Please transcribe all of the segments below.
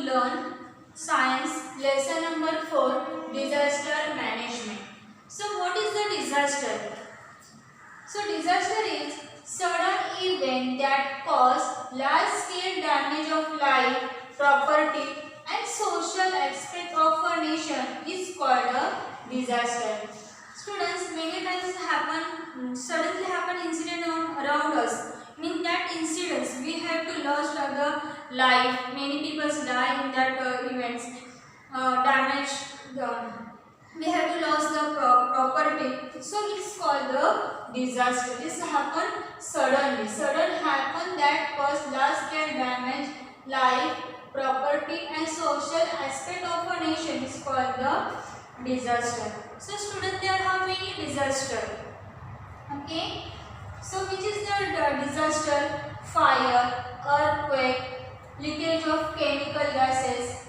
learn science lesson number 4, disaster management. So what is the disaster? So disaster is sudden event that cause large scale damage of life, property and social aspect of a nation is called a disaster. Students, many times suddenly happen incident around us. In that incidents, we have to lose the life. Many people die in that events. Damage. We have to lose the property. So it's called the disaster. This happen suddenly. Sudden happen that cause large scale damage, life, property and social aspect of a nation is called the disaster. So students, there are how many disaster? Okay. So which is the disaster? Fire, earthquake, leakage of chemical gases,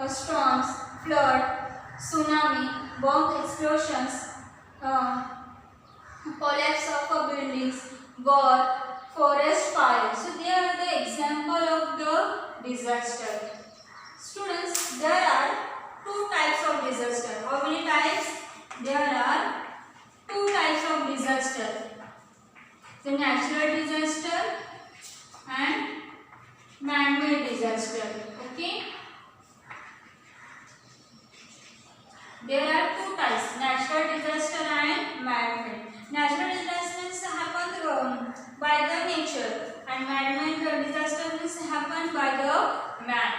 storms, flood, tsunami, bomb explosions, collapse of buildings, war, forest fire. So they are the example of the disaster. Students, there are two types of disaster. How many types? There are two types of disaster. The natural disaster and man-made disaster. Okay. There are two types, natural disaster and man-made. Natural disasters happen by the nature and man-made disasters happen by the man.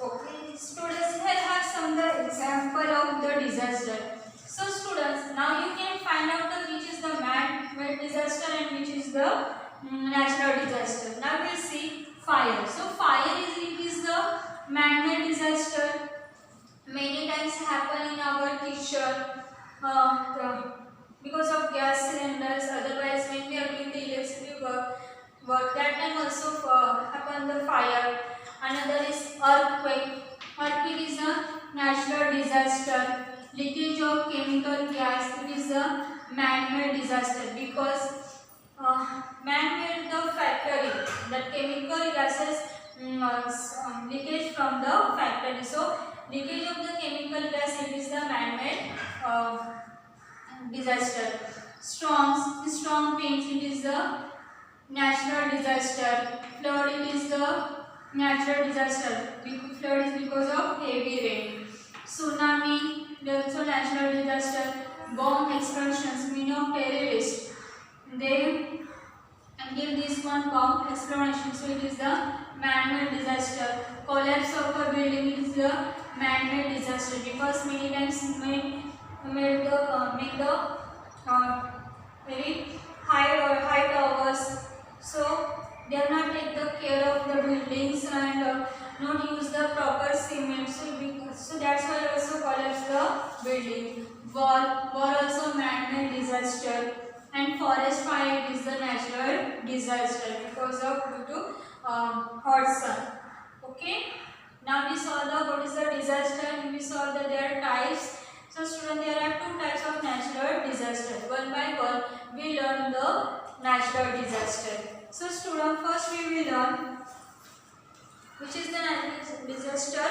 Okay, students, here have some the example of the disaster. So students, now you can find out which is the man-made disaster and which is the natural disaster. Now we will see fire. So fire is the man-made disaster. Many times happen in our kitchen because of gas cylinders. Otherwise, when we are doing the electricity work that time also happen the fire. Another is earthquake. Earthquake is a natural disaster. Leakage of chemical gas, it is a man-made disaster because man-made the factory, that chemical gases leakage from the factory. So leakage of the chemical gas, it is the man-made disaster. Strong winds, it is the natural disaster. Flood, it is the natural disaster. Flood is because of heavy rain. Tsunami, also natural disaster. Bomb explosions, mean of terrorists. They give this one bomb explosion, so it is the man-made disaster. Collapse of a building, it is the man-made disaster because many times make the very high towers. So they are not take the care of the buildings and not use the proper cement. So that's why also collapse the building. War also man-made disaster. And forest fire is the natural disaster because of due to hot sun. Okay. Now we saw the what is the disaster and we saw that there are types. So students, there are two types of natural disasters. One by one we learn the natural disaster. So students, first we will learn which is the natural disaster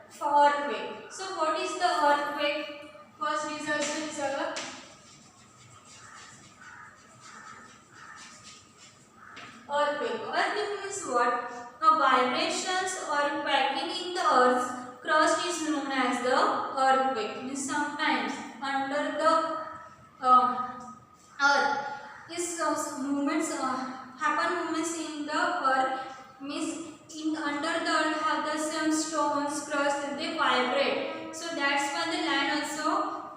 for earthquake. So what is the earthquake? First disaster is a earthquake. Earthquake means what? A vibrations or cracking in the earth's crust is known as the earthquake. Means sometimes under the earth is movements movements in the earth, means in under the earth have the some stones crust, they vibrate. So that's why the land also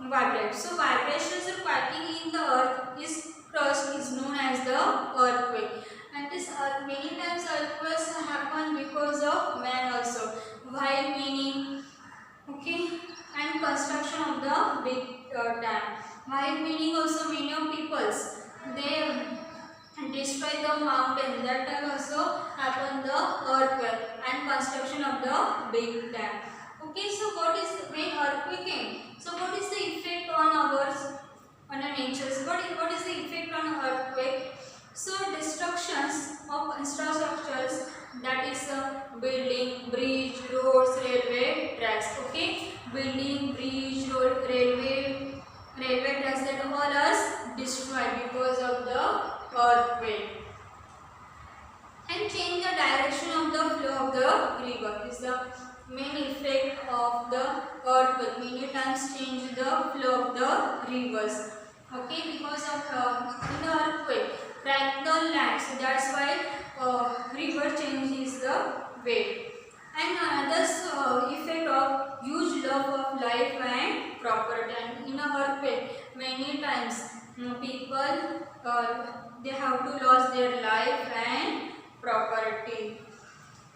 vibrates. So vibrations or cracking in the earth is crust is known as the earthquake. And this many times earthquakes happen because of man also, while meaning, okay, and construction of the big dam. While meaning also many of peoples they destroy the mountain, that time also happen the earthquake and construction of the big dam. Okay, so what is when earthquake came? So what is the effect on our nature? What is the effect on earthquake? So destructions of infrastructures, that is building, bridge, roads, railway tracks. Okay, building, bridge, road, railway tracks, that all are destroyed because of the earthquake. And change the direction of the flow of the river is the main effect of the earthquake. Many times change the flow of the rivers. Okay, because of in the earthquake crack the land, so that's why river changes the way. And another effect of huge loss of life and property. And in a earthquake, many times people they have to lose their life and property.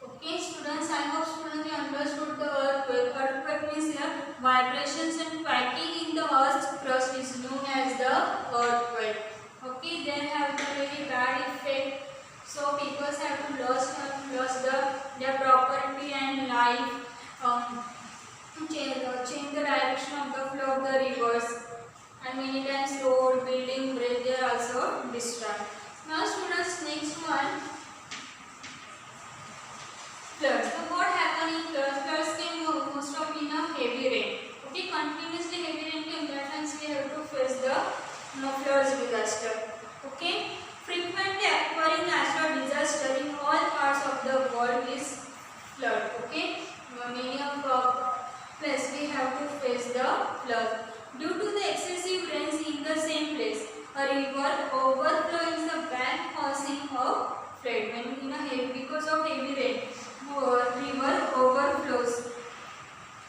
Okay, students, I hope students you understood the earthquake. Earthquake means here vibrations and quaking in the earth's crust is known as the earthquake. Okay, they have the very bad effect. So people have to lose their property and life. Change the direction of the flow of the rivers, and many times road, building, bridge they are also destroyed. Now students, next one, floods. So what happened in floods? Floods came most of in a heavy rain. Okay, continuously heavy rain came. That times we have to face the floods disaster. Okay, frequently occurring natural disaster in all parts of the world is flood. Okay, many of places we have to face the flood due to the excessive rains in the same place. A river overflows the bank causing a flood. When in a heavy, because of heavy rain, river overflows.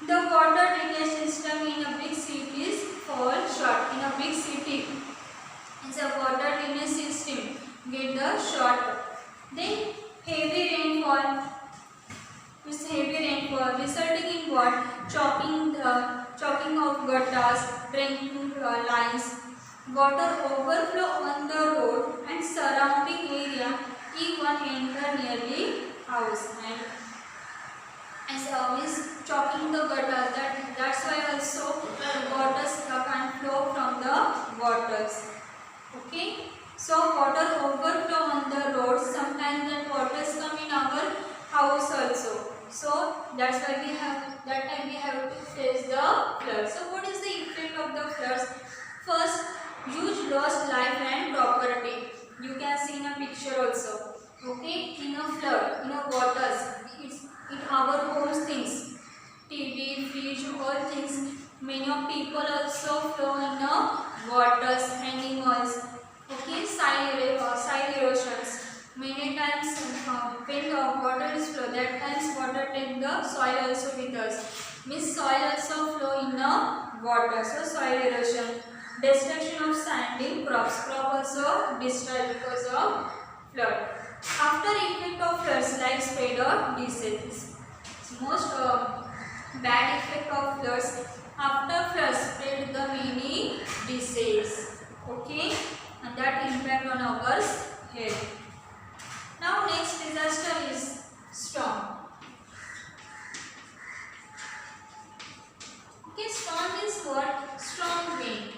The water drainage system in a big city is fall short. In a big city, it's a water drainage system get the short. Then heavy rainfall. This heavy rainfall resulting in what? Choking of gutters, draining lines. Water overflow on the road and surrounding area, even enter nearly house. And as is choking the gutters. That's why also the waters can't flow from the waters. Okay. So water overflow on the roads. Sometimes that waters come in our house also. So that's why that time we have to face the floods. So what is the effect of the floods? First, huge lost life and property. You can see in a picture also. Okay, in a flood, in a waters, it our homes things, TV, fridge, all things. Many of people also flow in the waters, animals. Okay, soil erosions. Many times when the water is flow, that times water take the soil also with us. Means soil also flow in the water. So soil erosion. Destruction of sandy crops. Crop also destroyed because of flood. After effect of floods like spread or disease. Most bad effect of floods. After floods spread the many disease. Okay, and that impact on our health. Now next disaster is storm. Okay, storm is what? Strong wind.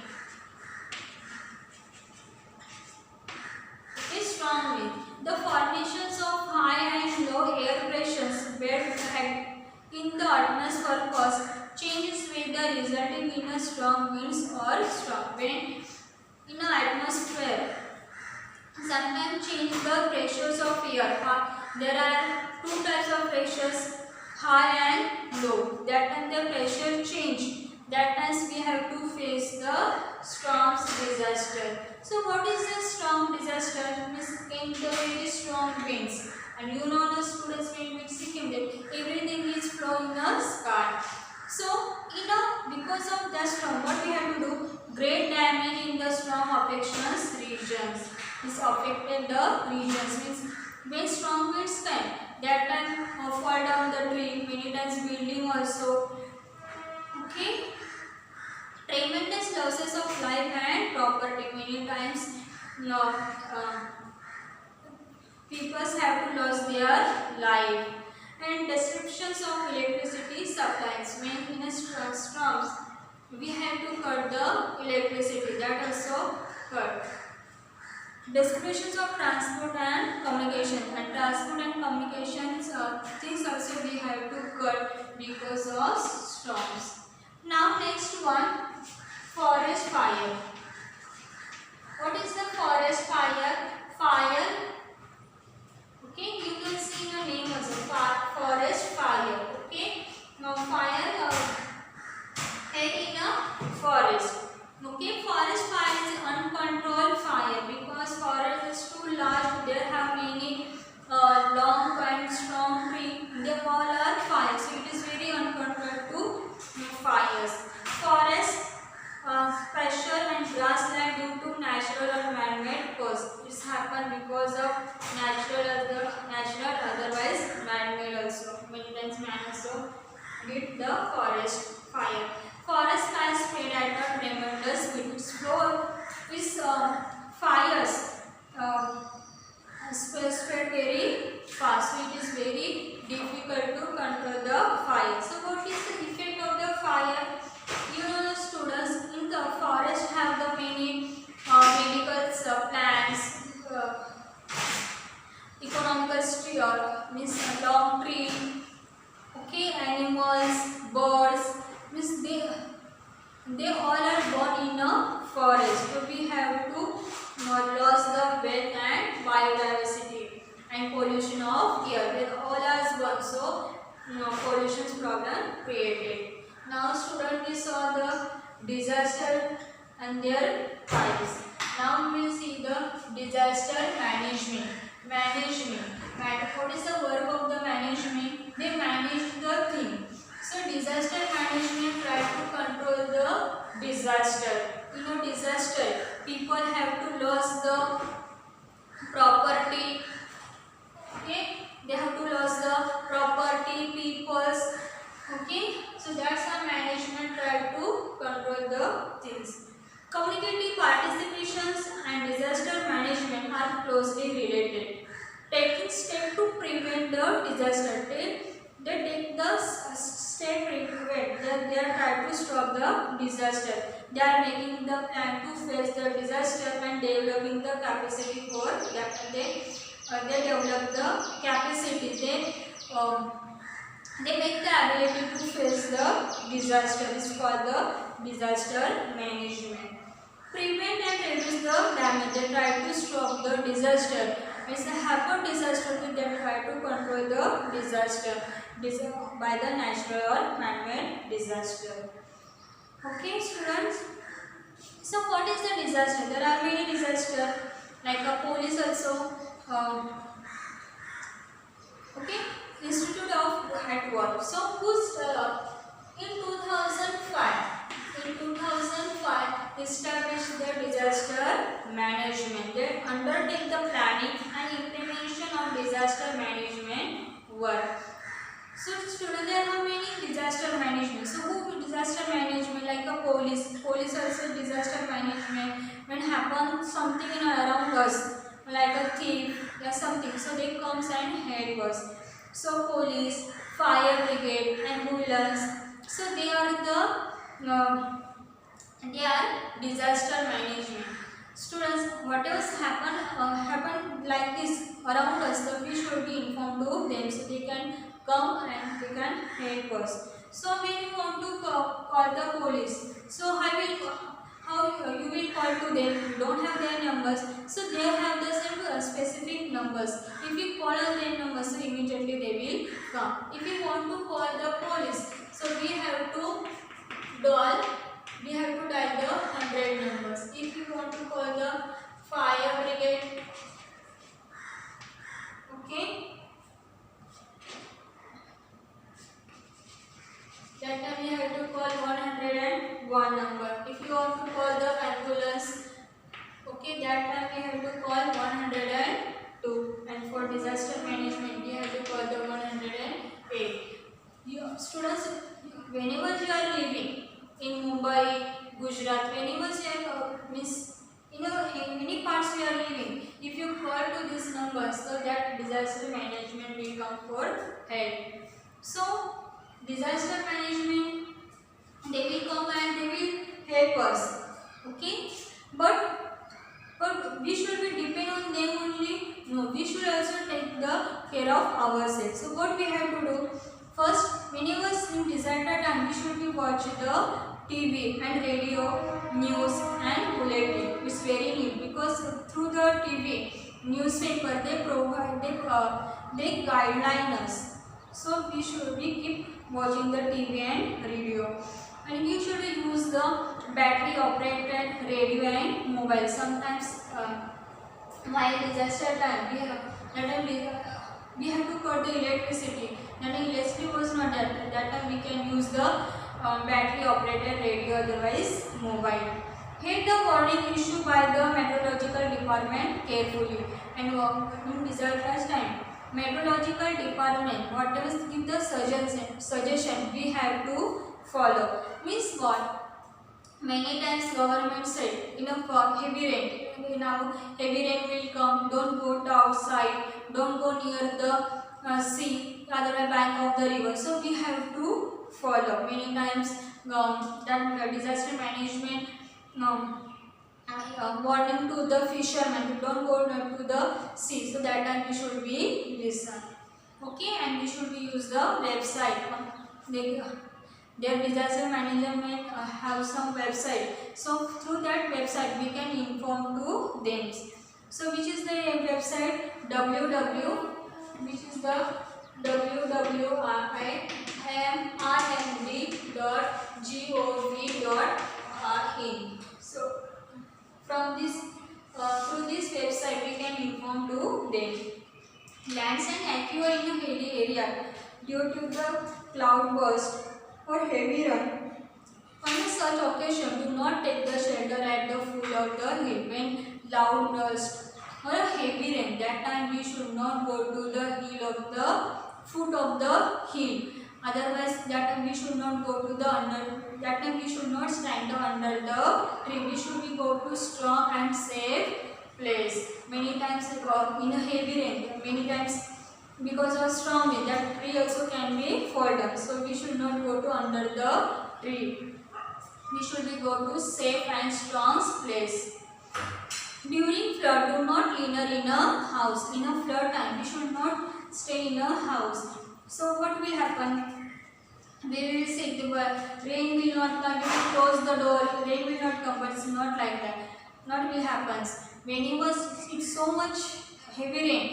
Okay, strong wind. The formations of high and low air pressures in the atmosphere cause changes weather resulting in a strong winds or strong wind in the atmosphere. Sometimes change the pressures of air. There are two types of pressures, high and low. That time the pressure change. That times we have to face the storm disaster. So what is a storm disaster? Means in the very strong winds. And you know the students when we Sikkim that everything is flowing in the sky. So because of the storm, what we have to do? Great damage in the storm affections regions. This affected the regions. Means when strong winds come, that time fall down the tree. Many times building also. Okay. Tremendous losses of life and property. Many times people have to lose their life. And disruptions of electricity supplies. When in a storms, we have to cut the electricity. That also cut. Disruptions of transport and communication. And transport and communications things also we have to cut. because of storms. Now next one, forest fire. What is the forest fire? Fire, okay, you can see in the name also, forest fire. Okay, now fire in a forest. Okay, forest fire is uncontrolled fire because forest is too large. There have many long and strong tree. They all are fire. So it is very uncontrolled to fires. Forest pressure and grassland due to natural or man-made cause. This happen because of natural otherwise man-made also. Many times man also did the forest fire. Forest fire spread at a tremendous speed. Its flow is fires spread very fast. So it is very difficult to control the fire. So what is the effect of the fire? You know the students in the forest have the many medical plants, economical means long tree, okay, animals, birds, means they all are born in a forest. So we have to lose the wealth and biodiversity and pollution of air. They all are born, so pollution problem created. Now student, we saw the disaster and their types. Now we will see the disaster management. What is the work of the management? They manage the thing. So disaster management try to control the disaster. You know disaster, people have to lose the property. Okay, they have to lose the property, peoples. Okay, so that's how management try to control the things. Community participations and disaster management are closely related. Taking steps to prevent the disaster. They take the step prevent. They are trying to stop the disaster. They are making the plan to face the disaster and developing the capacity for that. They develop the capacity. They make the ability to face the disaster. This is called the disaster management. Prevent and reduce the damage. They try to stop the disaster. Means the happen disaster, they try to control the disaster by the natural or man-made disaster. Okay, students. So what is the disaster? There are many disasters like a police also. Okay. Institute of at Work. So who's in 2005 established the disaster management. They undertake the planning and implementation of disaster management work. So students, there are many disaster management. So who disaster management like a police also disaster management. When happens something in around us like a thief or something, so they comes and help us. So police, fire brigade, ambulance. So they are disaster management. Students, whatever happen like this around us, so we should be informed to them so they can come and they can help us. So when you want to call the police, so how you will call to them? You don't have their numbers, so they have the same specific numbers. If you call their numbers, so immediately they will come. If you want to call the police, so we have to dial the 100 numbers. If you want to call the fire brigade, okay, that time you have to call 101 number. If you want to call the ambulance, okay, that time you have to call 102. And for disaster management, you have to call the 108. Students, whenever you are living in Mumbai, Gujarat, whenever you are means in any parts you are living, if you call to this number, so that disaster management will come for help. So disaster management, they will come and they will help us. Okay, but we should be depend on them only? No, we should also take the care of ourselves. So what we have to do? First, whenever in disaster time, we should be watch the TV and radio, news and bulletin. It's very neat because through the TV, newspaper, they guideline us. So we should be keep watching the TV and radio. And we should use the battery operated radio and mobile. Sometimes while disaster time, we have to cut the electricity. That electricity was not there. That time we can use the battery operated radio, otherwise mobile. Heed the warning issued by the meteorological department carefully. And in disaster time, meteorological department whatever give the suggestion we have to follow. Means what? Many times government said in a heavy rain, now heavy rain will come, don't go outside, don't go near the sea, other bank of the river. So we have to follow. Many times that disaster management warning to the fishermen, don't go to the sea. So that time we should be listen. Okay, and we should be use the website. Their disaster management have some website. So through that website we can inform to them. So which is the website? Which is the www.imrmd.gov.in. So from this through this website we can inform to them. Landslide occur in a hilly area due to the cloud burst or heavy rain. On such occasion, do not take the shelter at the foot of the hill when loud dust or a heavy rain. That time we should not go to the hill of the foot of the hill. Otherwise, that time we should not go to the under. That time we should not stand under the tree. We should be go to strong and safe place. Many times in a heavy rain. Many times because of strong wind, that tree also can be fall down. So we should not go to under the tree. We should be go to safe and strong place. During flood, do not linger in a house. In a flood time, we should not stay in a house. So what will happen? We will see the rain will not come. We will close the door. Rain will not come. But it's not like that. Not will happen. Whenever it's so much heavy rain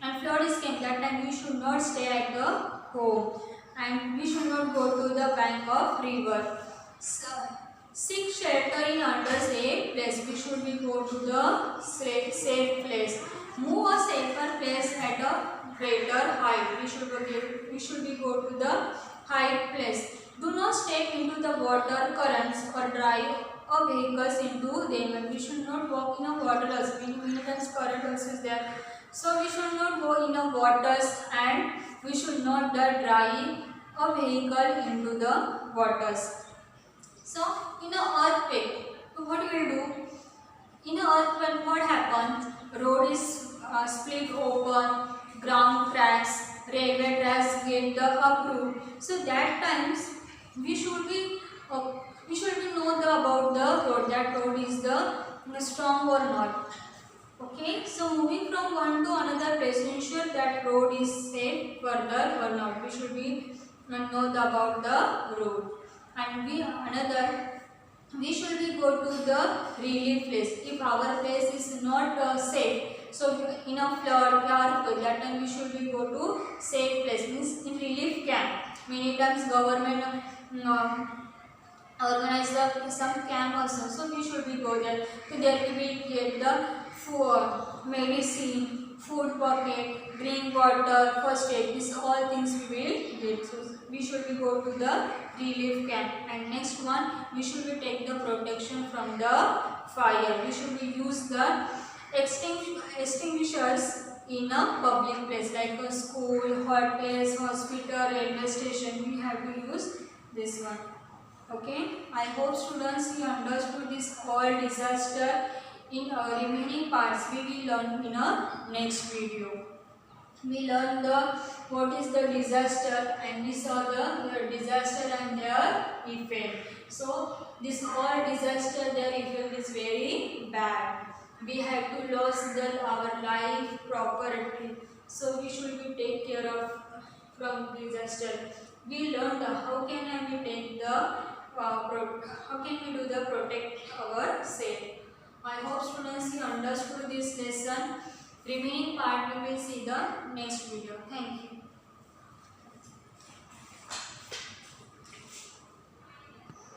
and flood is came, that time we should not stay at the home and we should not go to the bank of river. So, seek shelter in under safe place. We should be go to the safe place. Move a safer place at a greater height. We should be go to the high place. Do not step into the water currents or drive a vehicles into them. And we should not walk in a water also. Many times current also is there. So we should not go in a waters and we should not drive a vehicle into the waters. So in an earthquake, what we will do? In an earthquake, what happens? Road is split open, ground cracks, railway tracks get the uproot. So that times we should be know about the road. That road is the strong or not. Okay, so moving from one to another place, ensure that road is safe further or not. We should be know about the road. And we should be go to the relief place. If our place is not safe, so in a flood or that time we should be go to safe place. Means in relief camp. Many times government organize some camp also. So we should be go there. So there we will get the food, medicine, food pocket, drink water, first aid. These all things we will get. So we should be go to the relief camp. And next one, we should be take the protection from the fire. We should be use the extinguishers in a public place like a school, hotel, hospital, railway station. We have to use this one. Okay, I hope students you understood this all disaster. In remaining parts we will learn in a next video. We learn what is the disaster and we saw the disaster and their effect. So this all disaster their effect is very bad. We have to lose our life property. So we should be take care of from disaster. we learned how can we take the how can we do the protect our self. I hope students you understood this lesson. Remaining part we will see the next video. Thank you.